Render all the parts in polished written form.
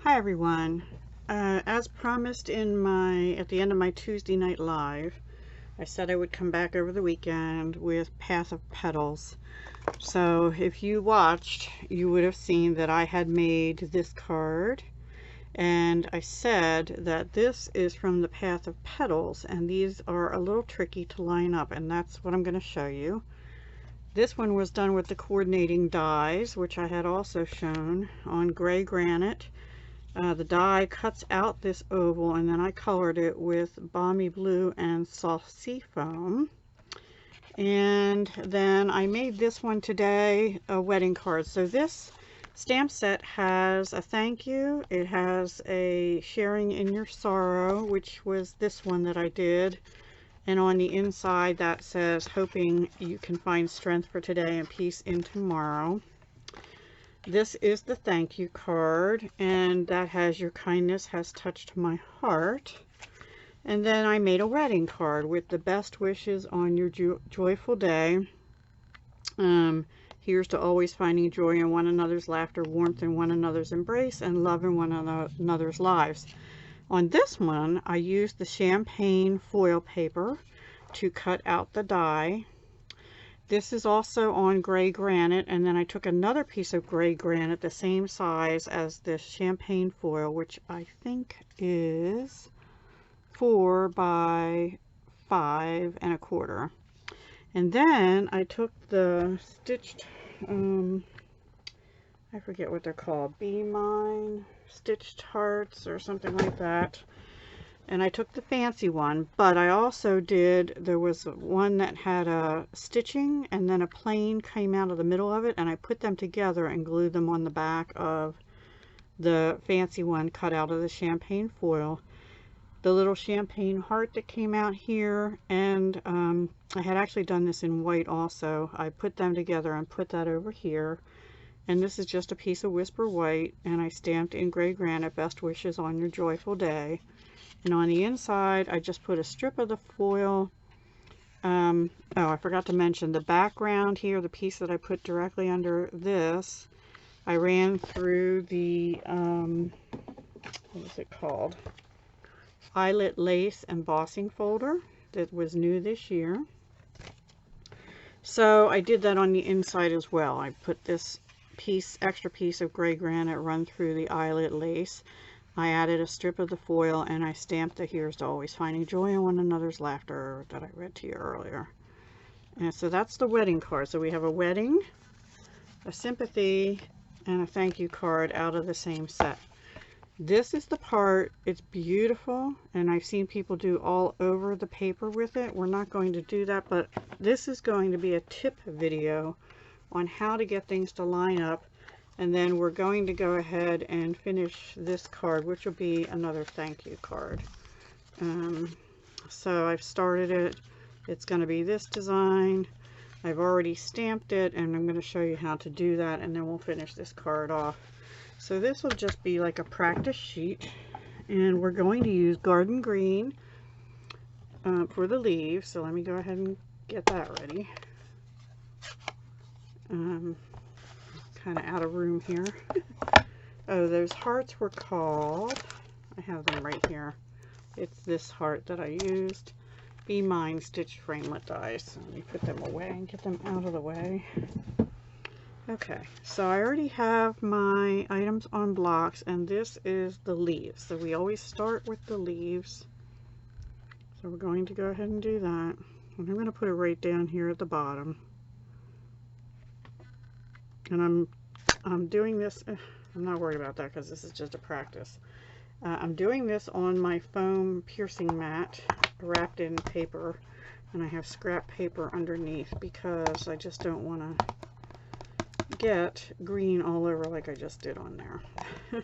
Hi everyone. As promised at the end of my Tuesday night live, I said I would come back over the weekend with Path of Petals. So if you watched, you would have seen that I had made this card, and I said that this is from the Path of Petals, and these are a little tricky to line up, and that's what I'm going to show you. This one was done with the coordinating dies, which I had also shown, on gray granite. The die cuts out this oval, and then I colored it with balmy blue and soft sea foam. And then I made this one today, a wedding card. So this stamp set has a thank you. It has a sharing in your sorrow, which was this one that I did. And on the inside that says, hoping you can find strength for today and peace in tomorrow. This is the thank you card, and that has your kindness has touched my heart. And then I made a wedding card with the best wishes on your joyful day. Here's to always finding joy in one another's laughter, warmth in one another's embrace, and love in one another's lives. On this one, I used the champagne foil paper to cut out the die. This is also on gray granite, and then I took another piece of gray granite the same size as this champagne foil, which I think is 4 by 5 1/4. And then I took the stitched, I forget what they're called, B-Mine stitched hearts or something like that. And I took the fancy one, but I also there was one that had a stitching and then a plain came out of the middle of it, and I put them together and glued them on the back of the fancy one cut out of the champagne foil. The little champagne heart that came out here, and I had actually done this in white also. I put them together and put that over here. And this is just a piece of Whisper White, and I stamped in gray granite, best wishes on your joyful day. And on the inside, I just put a strip of the foil. Oh, I forgot to mention the background here, the piece that I put directly under this. I ran through the, what is it called? Eyelet lace embossing folder that was new this year. So I did that on the inside as well. I put this extra piece of gray granite run through the eyelet lace. I added a strip of the foil, and I stamped the here's to always finding joy in one another's laughter that I read to you earlier. And so that's the wedding card. So we have a wedding, a sympathy, and a thank you card out of the same set. This is the part, it's beautiful, and I've seen people do all over the paper with it. We're not going to do that, but this is going to be a tip video on how to get things to line up. And then we're going to go ahead and finish this card, which will be another thank you card. So I've started it. It's going to be this design. I've already stamped it, and I'm going to show you how to do that, and then we'll finish this card off. So this will just be like a practice sheet, and we're going to use garden green for the leaves. So let me go ahead and get that ready. Kind of out of room here. Oh, those hearts were called, I have them right here. It's this heart that I used. B-Mine stitched framelit dies. So let me put them away and get them out of the way. Okay, so I already have my items on blocks, and this is the leaves. So we always start with the leaves. So we're going to go ahead and do that. And I'm going to put it right down here at the bottom. And I'm doing this, I'm not worried about that because this is just a practice. I'm doing this on my foam piercing mat wrapped in paper, and I have scrap paper underneath because I just don't want to get green all over like I just did on there. In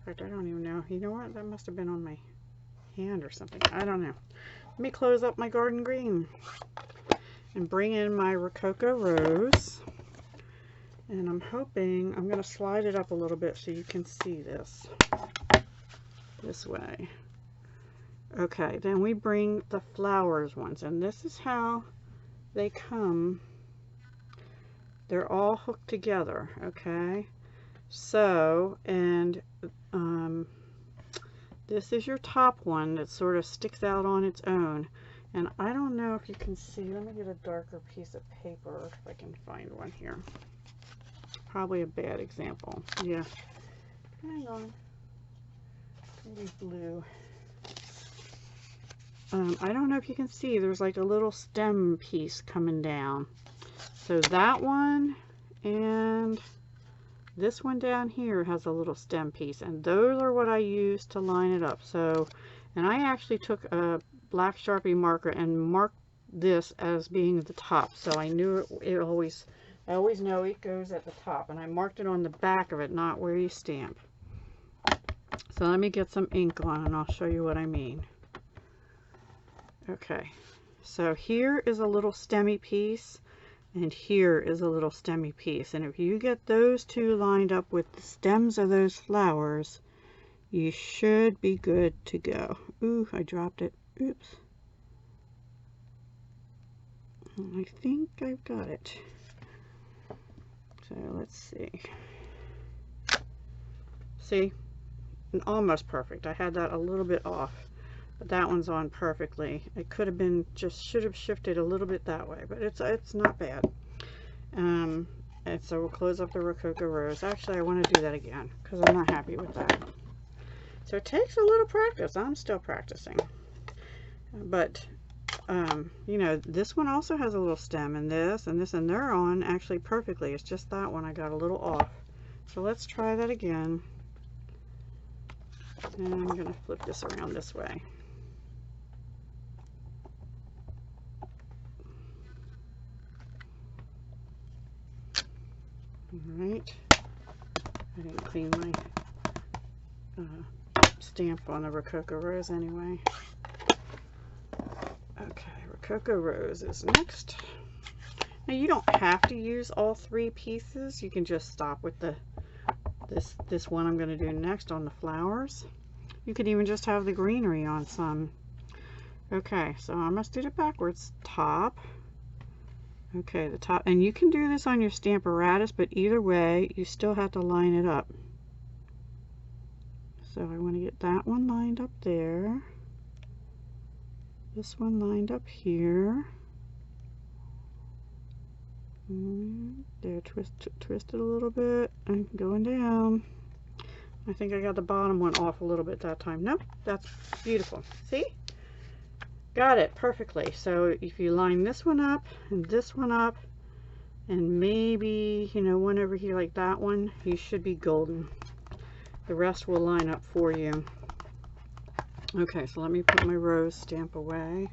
fact, I don't even know. You know what? That must have been on my hand or something. I don't know. Let me close up my garden green and bring in my Rococo Rose. And I'm hoping, I'm going to slide it up a little bit so you can see this way. Okay, then we bring the flowers ones, and this is how they come. They're all hooked together, okay? So, and this is your top one that sort of sticks out on its own. And I don't know if you can see. Let me get a darker piece of paper if I can find one here. Probably a bad example. Yeah. Hang on. Maybe blue. I don't know if you can see. There's like a little stem piece coming down. So that one and this one down here has a little stem piece, and those are what I use to line it up. So, and I actually took a black Sharpie marker and marked this as being the top, so I knew I always know it goes at the top, and I marked it on the back of it, not where you stamp. So let me get some ink on and I'll show you what I mean. Okay, so here is a little stemmy piece, and here is a little stemmy piece, and if you get those two lined up with the stems of those flowers, you should be good to go. Ooh, I dropped it. Oops. I think I've got it. So let's see. See? Almost perfect. I had that a little bit off, but that one's on perfectly. It could have been, just should have shifted a little bit that way, but it's not bad. And so we'll close up the Rococo Rose. Actually, I want to do that again because I'm not happy with that. So it takes a little practice. I'm still practicing, but you know, this one also has a little stem, and this, and they're on actually perfectly. It's just that one I got a little off. So let's try that again. And I'm going to flip this around this way. Alright. I didn't clean my stamp on the Rococo Rose anyway. Okay, Rococo Rose is next. Now you don't have to use all three pieces. You can just stop with the this one I'm going to do next on the flowers. You could even just have the greenery on some. Okay, so I must do it backwards. Top. Okay, the top. And you can do this on your Stamparatus, but either way, you still have to line it up. So I want to get that one lined up there. This one lined up here. There, twist it a little bit, and going down. I think I got the bottom one off a little bit that time. Nope, that's beautiful. See? Got it perfectly. So if you line this one up and this one up, and maybe, you know, one over here like that one, you should be golden. The rest will line up for you. Okay, so let me put my rose stamp away.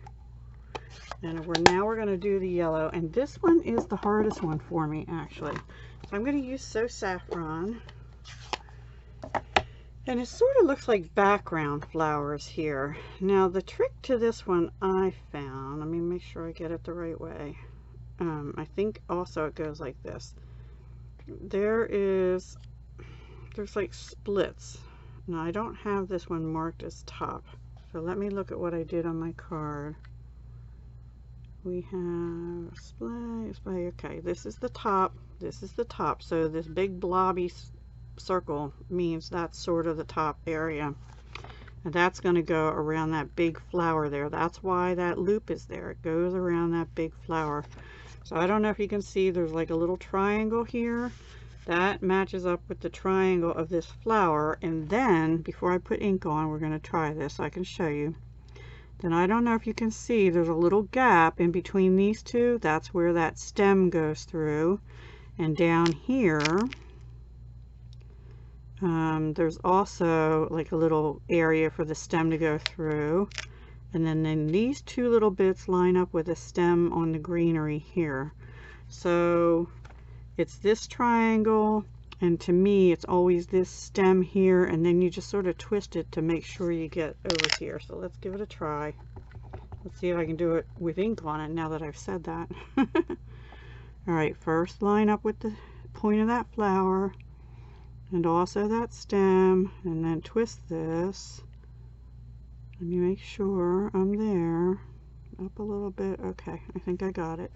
And now we're going to do the yellow, and this one is the hardest one for me actually. So I'm going to use So Saffron, and it sort of looks like background flowers here. Now the trick to this one I found, let me make sure I get it the right way. I think also it goes like this. There's like splits. Now I don't have this one marked as top, so let me look at what I did on my card. We have display. Okay, this is the top. This is the top. So this big blobby circle means that's sort of the top area. And that's going to go around that big flower there. That's why that loop is there. It goes around that big flower. So I don't know if you can see, there's like a little triangle here. That matches up with the triangle of this flower. And then, before I put ink on, we're going to try this so I can show you. Then I don't know if you can see, there's a little gap in between these two. That's where that stem goes through. And down here, there's also like a little area for the stem to go through. And then these two little bits line up with a stem on the greenery here. So it's this triangle, and to me it's always this stem here, and then you just sort of twist it to make sure you get over here. So let's give it a try. Let's see if I can do it with ink on it now that I've said that. Alright, first line up with the point of that flower and also that stem, and then twist this. Let me make sure I'm there. Up a little bit. Okay, I think I got it.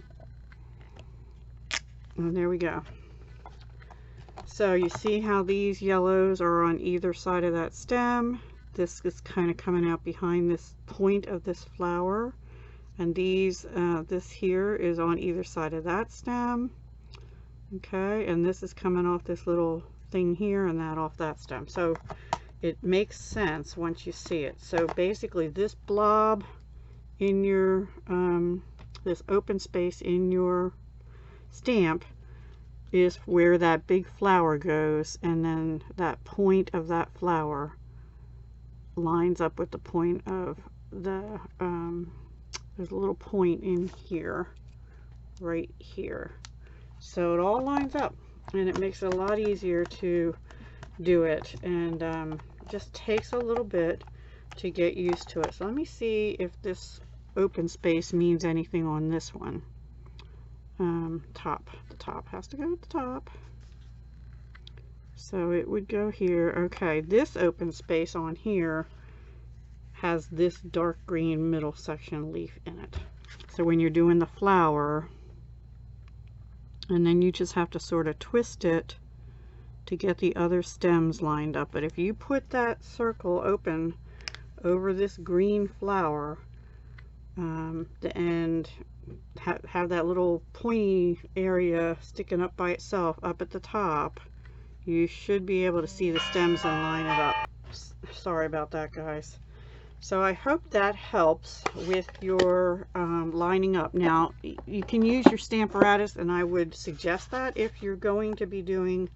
And there we go. So you see how these yellows are on either side of that stem. This is kind of coming out behind this point of this flower. And these, this here is on either side of that stem. Okay, and this is coming off this little thing here and that off that stem. So it makes sense once you see it. So basically this blob in your, this open space in your stamp is where that big flower goes, and then that point of that flower lines up with the point of the, there's a little point in here, right here. So it all lines up, and it makes it a lot easier to do it, and just takes a little bit to get used to it. So let me see if this open space means anything on this one. The top has to go at the top. So it would go here. Okay, this open space on here has this dark green middle section leaf in it. So when you're doing the flower, and then you just have to sort of twist it to get the other stems lined up. But if you put that circle open over this green flower, and have that little pointy area sticking up by itself up at the top, you should be able to see the stems and line it up. Sorry about that, guys. So I hope that helps with your lining up. Now you can use your Stamparatus, and I would suggest that if you're going to be doing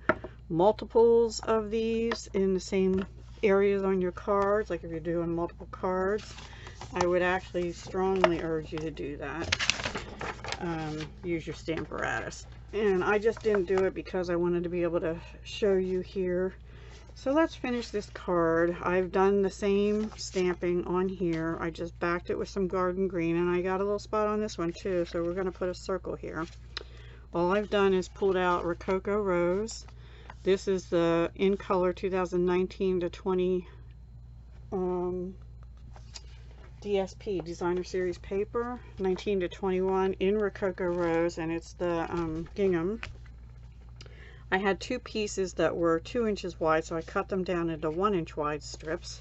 multiples of these in the same areas on your cards, like if you're doing multiple cards, I would actually strongly urge you to do that. Use your Stamparatus. And I just didn't do it because I wanted to be able to show you here. So let's finish this card. I've done the same stamping on here. I just backed it with some garden green, and I got a little spot on this one too, so we're going to put a circle here. All I've done is pulled out Rococo Rose. This is the In Color 2019 to 20 DSP, Designer Series paper, 19 to 21 in Rococo Rose, and it's the gingham. I had two pieces that were 2 inches wide, so I cut them down into 1 inch wide strips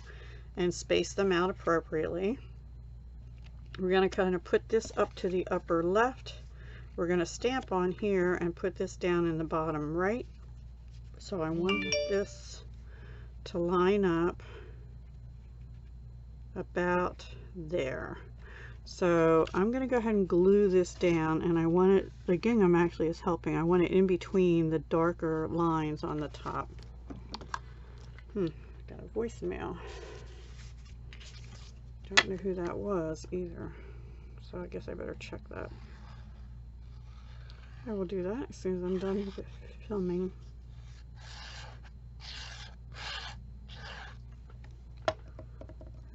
and spaced them out appropriately. We're going to kind of put this up to the upper left. We're going to stamp on here and put this down in the bottom right. So I want this to line up about there. So I'm going to go ahead and glue this down, and I want it, the gingham actually is helping, I want it in between the darker lines on the top. Got a voicemail. Don't know who that was either, so I guess I better check that. I will do that as soon as I'm done with filming.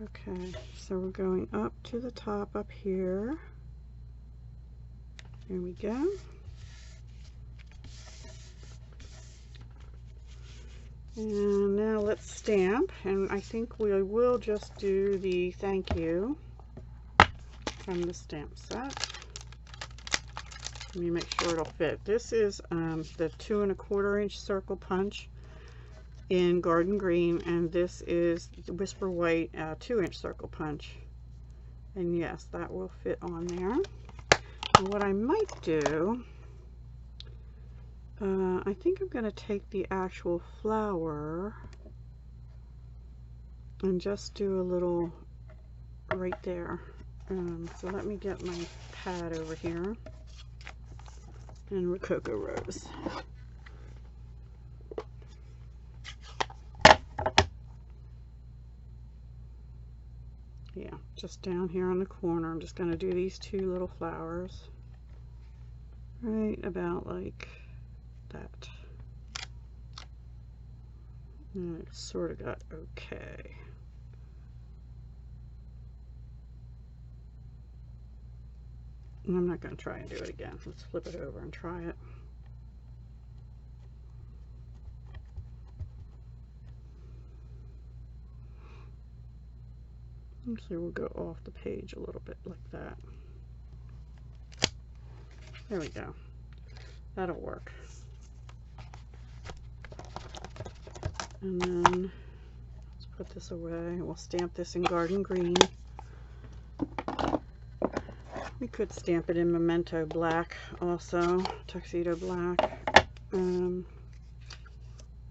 Okay, so we're going up to the top up here. There we go. And now let's stamp, and I think we will just do the thank you from the stamp set. Let me make sure it'll fit. This is the 2 1/4 inch circle punch in Garden Green, and this is the Whisper White 2 inch circle punch, and yes, that will fit on there. And what I might do, I think I'm going to take the actual flower and just do a little right there. So let me get my pad over here and Rococo Rose. Yeah, just down here on the corner. I'm just going to do these 2 little flowers right about like that. And it sort of got okay. And I'm not going to try and do it again. Let's flip it over and try it. Actually, we'll go off the page a little bit like that. There we go. That'll work. And then let's put this away. We'll stamp this in Garden Green. We could stamp it in Memento Black also, Tuxedo Black.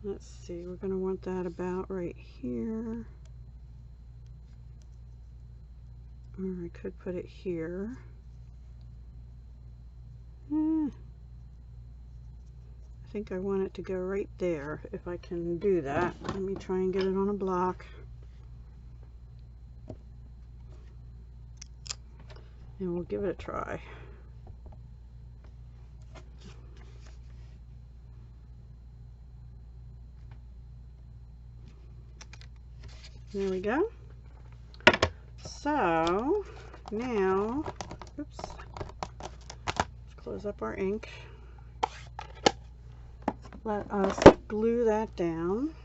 Let's see, we're going to want that about right here. Or I could put it here. I think I want it to go right there, if I can do that. Let me try and get it on a block. And we'll give it a try. There we go. So now, oops, let's close up our ink. Let us glue that down.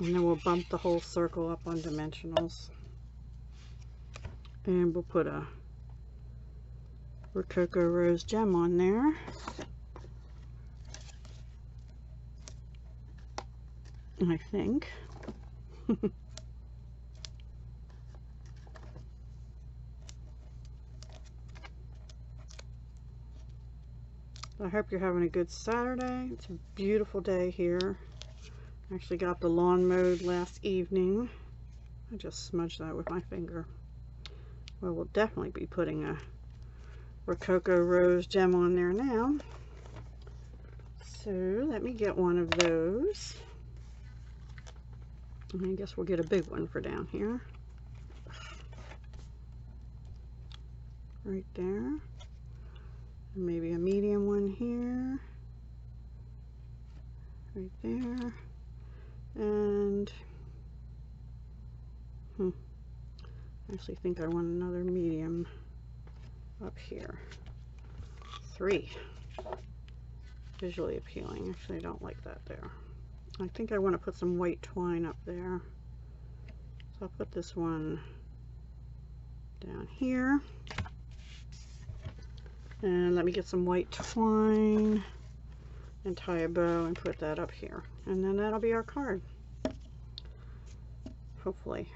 And then we'll bump the whole circle up on dimensionals. And we'll put a Rococo Rose gem on there. I think. I hope you're having a good Saturday. It's a beautiful day here. I actually got the lawn mowed last evening. I just smudged that with my finger. Well, we'll definitely be putting a Rococo Rose gem on there now. So let me get one of those. I guess we'll get a big one for down here. Right there. And maybe a medium one here. Right there. And I actually think I want another medium up here. 3. Visually appealing. Actually, I don't like that there. I think I want to put some white twine up there. So I'll put this one down here. And let me get some white twine and tie a bow and put that up here. And then that'll be our card. Hopefully.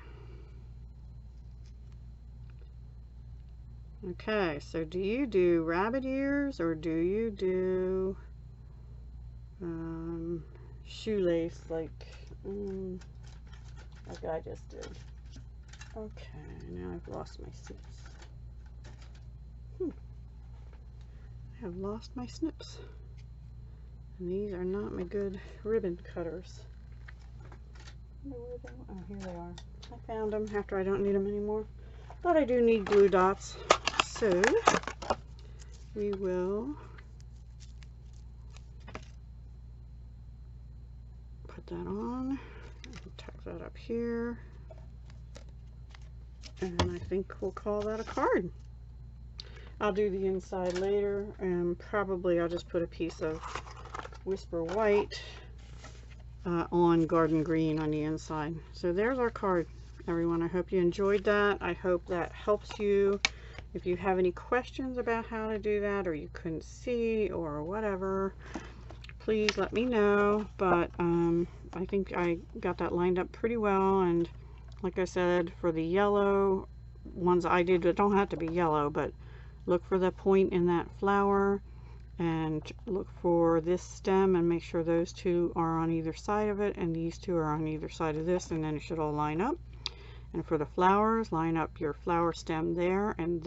Okay, so do you do rabbit ears or do you do shoelace like I just did? Okay, now I've lost my snips. I have lost my snips. And these are not my good ribbon cutters. Oh, here they are. I found them after I don't need them anymore. But I do need glue dots. So we will put that on and tack that up here. And I think we'll call that a card. I'll do the inside later, and probably I'll just put a piece of Whisper White on Garden Green on the inside. So there's our card, everyone. I hope you enjoyed that. I hope that helps you. If you have any questions about how to do that, or you couldn't see or whatever, please let me know. But I think I got that lined up pretty well. And like I said, for the yellow ones I did, it don't have to be yellow, but look for the point in that flower and look for this stem and make sure those two are on either side of it and these two are on either side of this, and then it should all line up. And for the flowers, line up your flower stem there and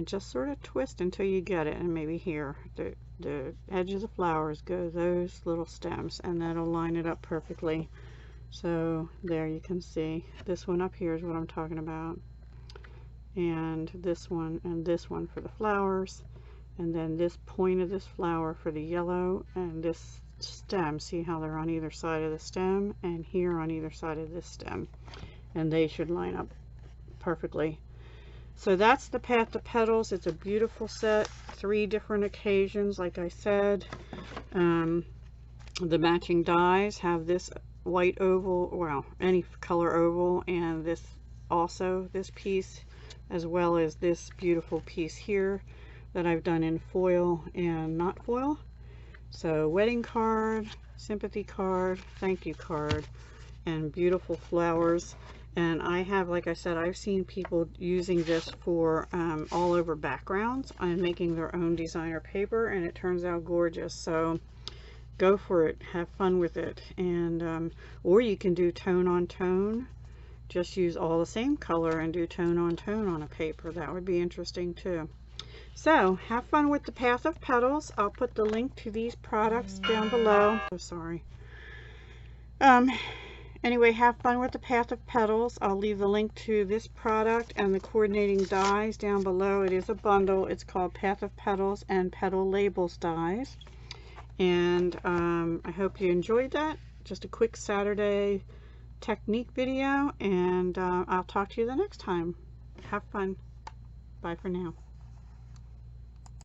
just sort of twist until you get it. And maybe here, the edge of the flowers go those little stems, and that'll line it up perfectly. So there you can see this one up here is what I'm talking about. And this one for the flowers, and then this point of this flower for the yellow, and this stem, see how they're on either side of the stem, and here on either side of this stem, and they should line up perfectly. So that's the Path of Petals. It's a beautiful set, 3 different occasions. Like I said, the matching dies have this white oval, well, any color oval, and this also, this piece, as well as this beautiful piece here that I've done in foil and not foil. So wedding card, sympathy card, thank you card, and beautiful flowers. And I have, like I said, I've seen people using this for all over backgrounds and making their own designer paper, and it turns out gorgeous. So go for it, have fun with it. And or you can do tone on tone, just use all the same color and do tone on a paper. That would be interesting too. So have fun with the Path of Petals. I'll put the link to these products down below. So sorry. Anyway, have fun with the Path of Petals. I'll leave the link to this product and the coordinating dies down below. It is a bundle. It's called Path of Petals and Petal Labels dies. And I hope you enjoyed that. Just a quick Saturday technique video, and I'll talk to you the next time. Have fun. Bye for now.